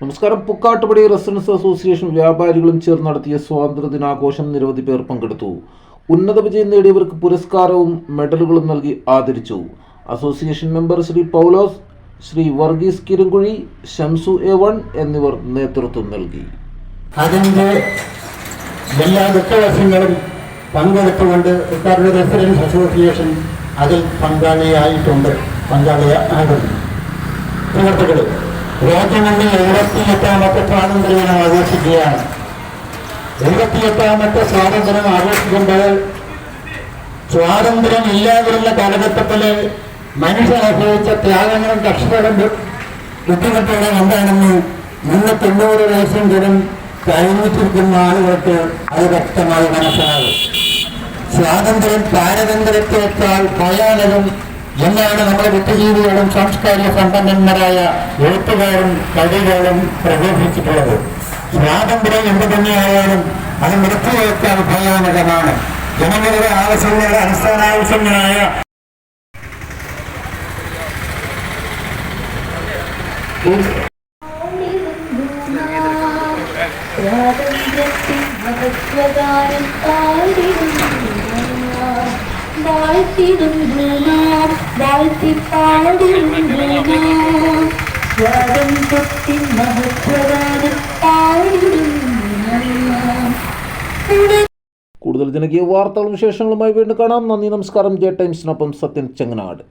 നമസ്കാരം. Pukkattupadi residence association വ്യാപാരികളും ചേർന്ന് നടത്തിയ സ്വാതന്ത്ര്യദിനാഘോഷം നിരവധി പേർ പങ്കെടുത്തു. ഉന്നത വിജയം നേടിയവർക്ക് പുരസ്കാരവും മെഡലുകളും നൽകി ആദരിച്ചു. അസോസിയേഷൻ മെമ്പർ ശ്രീ പൗലോസ്, ശ്രീ വർഗീസ് കിരങ്കുഴി, ഷംസു A1 എന്നിവർ നേതൃത്വം നൽകി. അതിൻ്റെ എല്ലാ ദുഃഖവശങ്ങളും പങ്കെടുത്തുകൊണ്ട് പുക്കാട്ടുപടി റെസിഡൻസ് അസോസിയേഷൻ അതിൽ പങ്കാളിയായിട്ടുണ്ട്. സുഹൃത്തുക്കളെ, രാജ്യമെന്ന് 78ാമത്തെ സ്വാതന്ത്ര്യദിനം ആഘോഷിക്കുകയാണ്. 78ാമത്തെ സ്വാതന്ത്ര്യം ആഘോഷിക്കുമ്പോൾ സ്വാതന്ത്ര്യം ഇല്ലാതിരുന്ന കാലഘട്ടത്തിൽ മനുഷ്യൻ അനുഭവിച്ച ത്യാഗങ്ങളും കഷ്ടതകളും ബുദ്ധിമുട്ടുകളും എന്താണെന്ന് 90 വയസ്സിനും കഴിഞ്ഞിട്ടിരിക്കുന്ന ആളുകൾക്ക് അത് വ്യക്തമായി മനസ്സിലാകും. സ്വാതന്ത്ര്യം പാരതന്ത്ര്യത്തെക്കാൾ ഭയാനകം എന്നാണ് നമ്മുടെ ബുദ്ധിജീവികളും സാംസ്കാരിക സമ്പന്നന്മാരായ എഴുത്തുകാരും കവികളും പ്രകോപിച്ചിട്ടുള്ളത്. സ്വാതന്ത്ര്യം എന്ത് തന്നെയായാലും അത് മൃത്യുവേക്കാൾ ഭയാനകമാണ്. ജനങ്ങളുടെ ആവശ്യങ്ങളുടെ അടിസ്ഥാനാവശ്യങ്ങളായ കൂടുതൽ ജനകീയ വാർത്തകളും വിശേഷങ്ങളുമായി വീണ്ടും കാണാം. നന്ദി, നമസ്കാരം. ജെ ടൈംസിനൊപ്പം സത്യൻ ചെങ്ങനാട്.